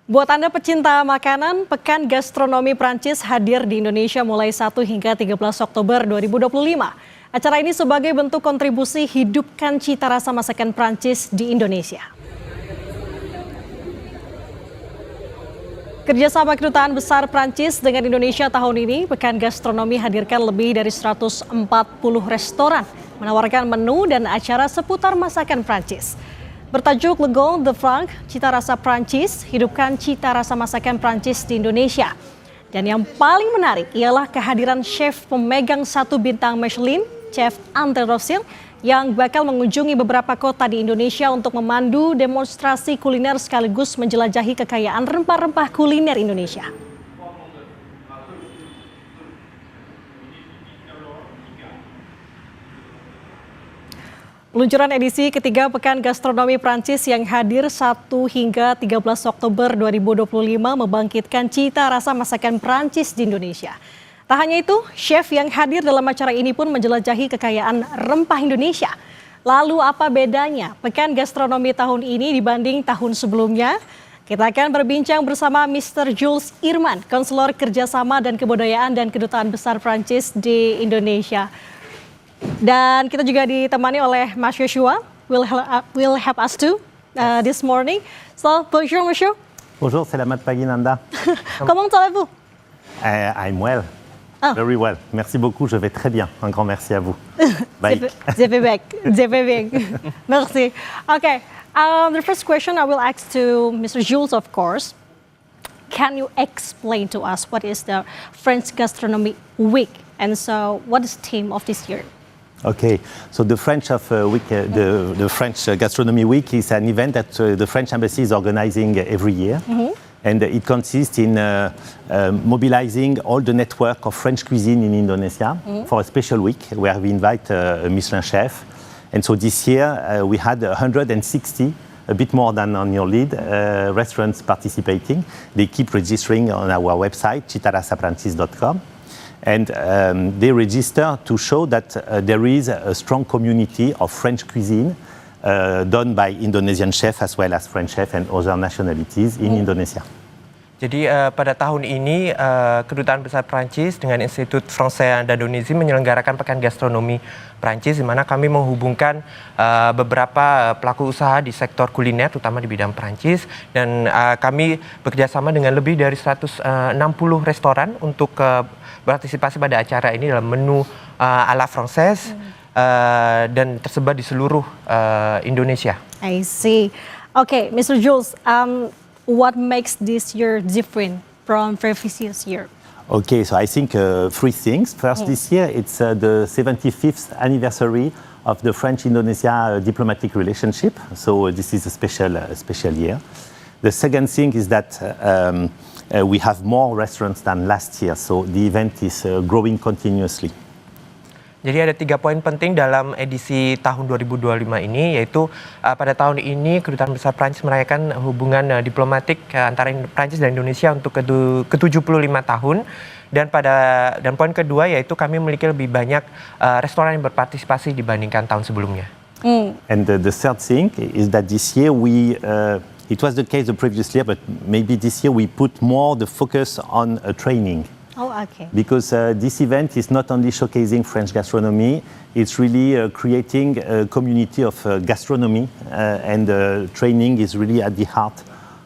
Buat Anda pecinta makanan, Pekan Gastronomi Prancis hadir di Indonesia mulai 1 hingga 13 Oktober 2025. Acara ini sebagai bentuk kontribusi hidupkan cita rasa masakan Prancis di Indonesia. Kerjasama Kedutaan Besar Prancis dengan Indonesia tahun ini, Pekan Gastronomi hadirkan lebih dari 140 restoran, menawarkan menu dan acara seputar masakan Prancis. Bertajuk Le Goût de France, Cita Rasa Prancis, hidupkan cita rasa masakan Prancis di Indonesia. Dan yang paling menarik ialah kehadiran chef pemegang 1 bintang Michelin, Chef André Rossel, yang bakal mengunjungi beberapa kota di Indonesia untuk memandu demonstrasi kuliner sekaligus menjelajahi kekayaan rempah-rempah kuliner Indonesia. Peluncuran edisi ketiga Pekan Gastronomi Prancis yang hadir 1 hingga 13 Oktober 2025 membangkitkan cita rasa masakan Prancis di Indonesia. Tak hanya itu, chef yang hadir dalam acara ini pun menjelajahi kekayaan rempah Indonesia. Lalu apa bedanya Pekan Gastronomi tahun ini dibanding tahun sebelumnya? Kita akan berbincang bersama Mr. Jules Irman, Konselor Kerjasama dan Kebudayaan dan Kedutaan Besar Prancis di Indonesia. Dan kita juga ditemani oleh Mas Joshua, will help us too this morning. So, bonjour monsieur. Bonjour, c'est la Mat Paginanda. Comment allez-vous? I'm well, very well. Merci beaucoup, je vais très bien. Un grand merci à vous. Bye. Je vais bien. Merci. Okay, the first question I will ask to Mr. Jules, of course. Can you explain to us what is the French Gastronomy Week? And so, what is the theme of this year? Okay, so the French Gastronomy Week is an event that the French Embassy is organizing every year. And it consists in mobilizing all the network of French cuisine in Indonesia for a special week where we invite a Michelin chef. And so this year we had 160, a bit more than on your lead, restaurants participating. They keep registering on our website, citarasaprancis.com. And they register to show that there is a strong community of French cuisine done by Indonesian chefs as well as French chefs and other nationalities in Indonesia. Jadi pada tahun ini Kedutaan Besar Prancis dengan Institut Français d'Indonésie menyelenggarakan Pekan Gastronomi Prancis, di mana kami menghubungkan beberapa pelaku usaha di sektor kuliner, terutama di bidang Prancis, dan kami bekerjasama dengan lebih dari 160 restoran untuk berpartisipasi pada acara ini dalam menu à la française dan tersebar di seluruh Indonesia. I see. Okay, Mr. Jules, what makes this year different from previous year? Okay, so I think 3 things. First, this year it's the 75th anniversary of the French-Indonesia diplomatic relationship. So this is a special year. The second thing is that we have more restaurants than last year, so the event is growing continuously. Jadi ada 3 poin penting dalam edisi tahun 2025 ini, yaitu pada tahun ini Kedutaan Besar Prancis merayakan hubungan diplomatik antara Prancis dan Indonesia untuk ke-75 tahun. Dan poin kedua yaitu kami memiliki lebih banyak restoran yang berpartisipasi dibandingkan tahun sebelumnya. And the third thing is that this year it was the case the previous year, but maybe this year we put more the focus on training. Oh, okay. Because this event is not only showcasing French gastronomy, it's really creating a community of gastronomy, and training is really at the heart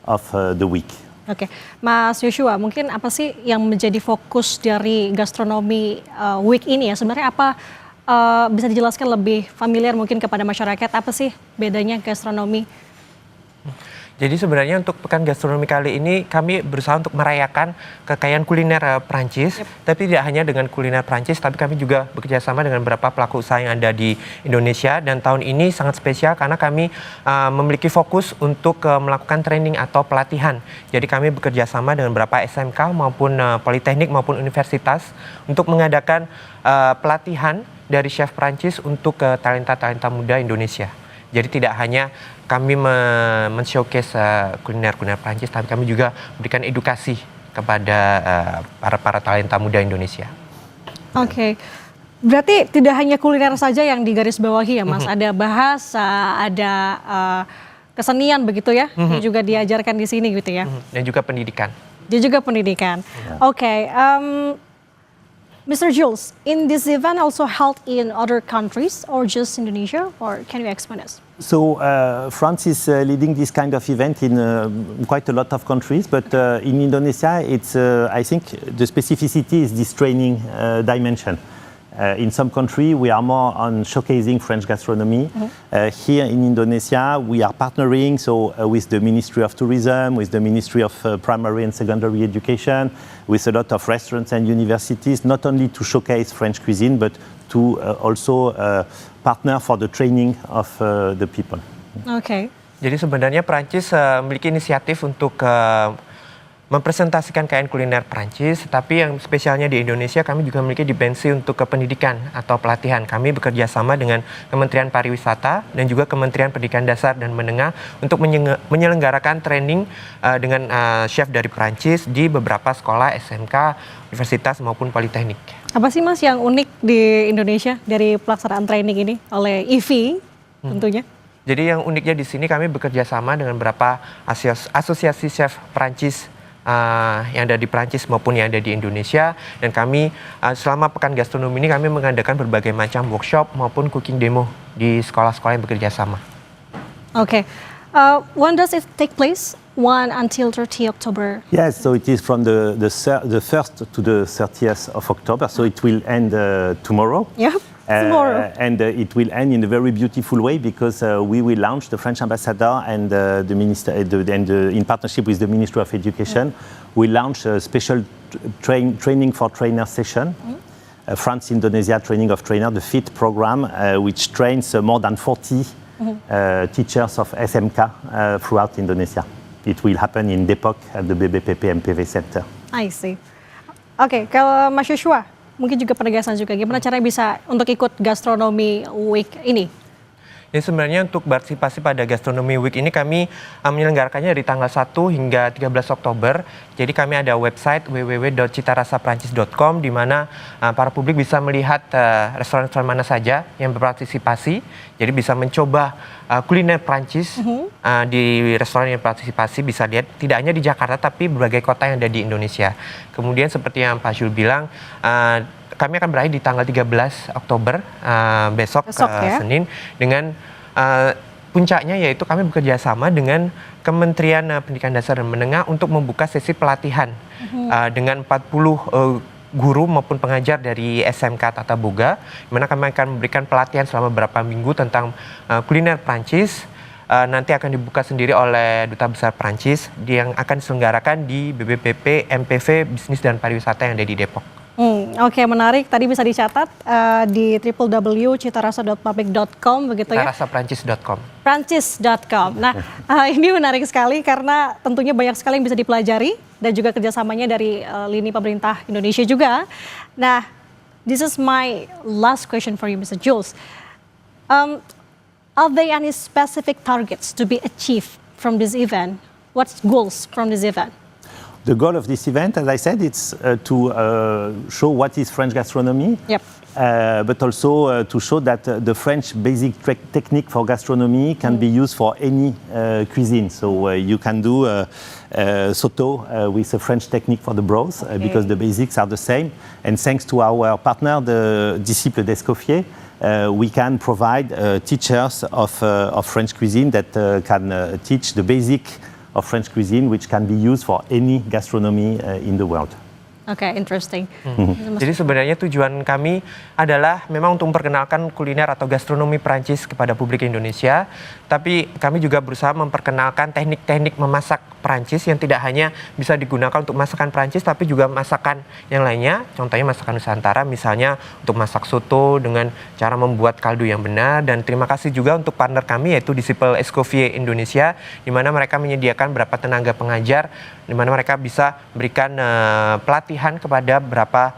of the week. Oke, Mas Joshua, mungkin apa sih yang menjadi fokus dari Gastronomi Week ini ya? Sebenarnya apa bisa dijelaskan lebih familiar mungkin kepada masyarakat, apa sih bedanya gastronomi? Jadi sebenarnya untuk Pekan Gastronomi kali ini kami berusaha untuk merayakan kekayaan kuliner Prancis, tapi tidak hanya dengan kuliner Prancis, tapi kami juga bekerjasama dengan beberapa pelaku usaha yang ada di Indonesia. Dan tahun ini sangat spesial karena kami memiliki fokus untuk melakukan training atau pelatihan. Jadi kami bekerjasama dengan beberapa SMK maupun politeknik maupun universitas untuk mengadakan pelatihan dari chef Prancis untuk talenta-talenta muda Indonesia. Jadi tidak hanya kami men-showcase kuliner-kuliner Prancis, tapi kami juga memberikan edukasi kepada para talenta muda Indonesia. Oke, berarti tidak hanya kuliner saja yang digarisbawahi ya Mas, ada bahasa, ada kesenian begitu ya, yang juga diajarkan di sini gitu ya. Dan juga pendidikan. Dia juga pendidikan. Oke, Mr. Jules, in this event also held in other countries or just Indonesia, or can you explain us? So France is leading this kind of event in quite a lot of countries, but in Indonesia, it's I think the specificity is this training dimension. In some countries, we are more on showcasing French gastronomy. Here in Indonesia, we are partnering with the Ministry of Tourism, with the Ministry of Primary and Secondary Education, with a lot of restaurants and universities, not only to showcase French cuisine, but to also partner for the training of the people. Oke. Jadi sebenarnya Prancis memiliki inisiatif untuk mempresentasikan kekayaan kuliner Prancis, tapi yang spesialnya di Indonesia kami juga memiliki dimensi untuk pendidikan atau pelatihan. Kami bekerja sama dengan Kementerian Pariwisata dan juga Kementerian Pendidikan Dasar dan Menengah untuk menyelenggarakan training dengan chef dari Prancis di beberapa sekolah SMK, universitas maupun politeknik. Apa sih Mas yang unik di Indonesia dari pelaksanaan training ini oleh IFI tentunya? Jadi yang uniknya di sini kami bekerja sama dengan beberapa asosiasi chef Prancis yang ada di Prancis maupun yang ada di Indonesia, dan kami selama pekan gastronomi ini kami mengadakan berbagai macam workshop maupun cooking demo di sekolah-sekolah yang bekerja sama. Okay. When does it take place? 1 until 30 October. Yes, so it is from the 1st to the 30th of October, so it will end tomorrow. Yeah. Tomorrow. And it will end in a very beautiful way because we will launch the French ambassador and the minister, in partnership with the Ministry of Education, we launch a special training for trainer session. France-Indonesia Training of Trainer, the FIT program, which trains more than 40 teachers of SMK throughout Indonesia. It will happen in Depok at the BBPP MPV Center. I see. Oke, kalau Mas Joshua, mungkin juga penegasan juga, gimana caranya bisa untuk ikut Gastronomy Week ini? Jadi sebenarnya untuk partisipasi pada Gastronomy Week ini kami menyelenggarakannya dari tanggal 1 hingga 13 Oktober. Jadi kami ada website www.citarasaprancis.com di mana para publik bisa melihat restoran-restoran mana saja yang berpartisipasi. Jadi bisa mencoba kuliner Prancis di restoran yang berpartisipasi, bisa lihat tidak hanya di Jakarta tapi berbagai kota yang ada di Indonesia. Kemudian seperti yang Pak Jules bilang, kami akan berakhir di tanggal 13 Oktober besok ya? Senin dengan puncaknya yaitu kami bekerja sama dengan Kementerian Pendidikan Dasar dan Menengah untuk membuka sesi pelatihan dengan 40 guru maupun pengajar dari SMK Tata Boga, di mana kami akan memberikan pelatihan selama beberapa minggu tentang kuliner Prancis. Nanti akan dibuka sendiri oleh Duta Besar Prancis yang akan diselenggarakan di BBPP MPV Bisnis dan Pariwisata yang ada di Depok. Oke, menarik. Tadi bisa dicatat di www.citarasa.public.com begitu ya? Citarasaprancis.com. Prancis.com. Nah, ini menarik sekali karena tentunya banyak sekali yang bisa dipelajari dan juga kerjasamanya dari lini pemerintah Indonesia juga. Nah, this is my last question for you, Mr. Jules. Are there any specific targets to be achieved from this event? What's goals from this event? The goal of this event, as I said, it's to show what is French gastronomy, but also to show that the French basic technique for gastronomy can be used for any cuisine. So you can do sauté with a French technique for the broth, because the basics are the same. And thanks to our partner, the Disciples d'Escoffier, we can provide teachers of French cuisine that can teach the basic of French cuisine, which can be used for any gastronomy in the world. Oke, interesting. Jadi sebenarnya tujuan kami adalah memang untuk memperkenalkan kuliner atau gastronomi Prancis kepada publik Indonesia, tapi kami juga berusaha memperkenalkan teknik-teknik memasak Prancis yang tidak hanya bisa digunakan untuk masakan Prancis, tapi juga masakan yang lainnya, contohnya masakan Nusantara, misalnya untuk masak soto dengan cara membuat kaldu yang benar. Dan terima kasih juga untuk partner kami yaitu Disciples Escoffier Indonesia, di mana mereka menyediakan beberapa tenaga pengajar, di mana mereka bisa berikan pelatihan kepada beberapa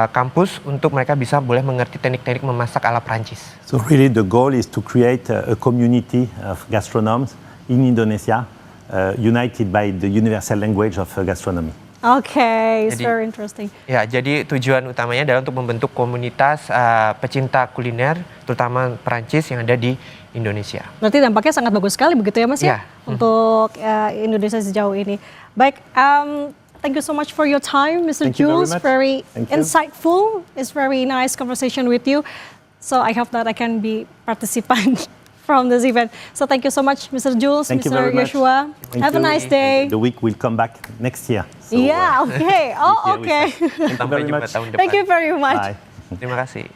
kampus untuk mereka bisa boleh mengerti teknik-teknik memasak ala Prancis. So really the goal is to create a community of gastronomes in Indonesia, united by the universal language of gastronomy. Okay, it's Jadi- very interesting. Ya, jadi tujuan utamanya adalah untuk membentuk komunitas pecinta kuliner, terutama Perancis yang ada di Indonesia. Berarti dampaknya sangat bagus sekali begitu ya Mas ya, Iya. untuk Indonesia sejauh ini. Baik, thank you so much for your time, Mr. Thank you very Jules. much. Very Thank you. insightful. It's very nice conversation with you. So I hope that I can be participant from this event. So thank you so much, Mr. Jules, Thank you Mr. very much. Joshua. Thank Have a you. nice day. The week will come back next year. So, Yeah, okay. Oh, year we okay. Sampai very jumpa much. tahun depan. Thank you very much. Bye. Terima kasih.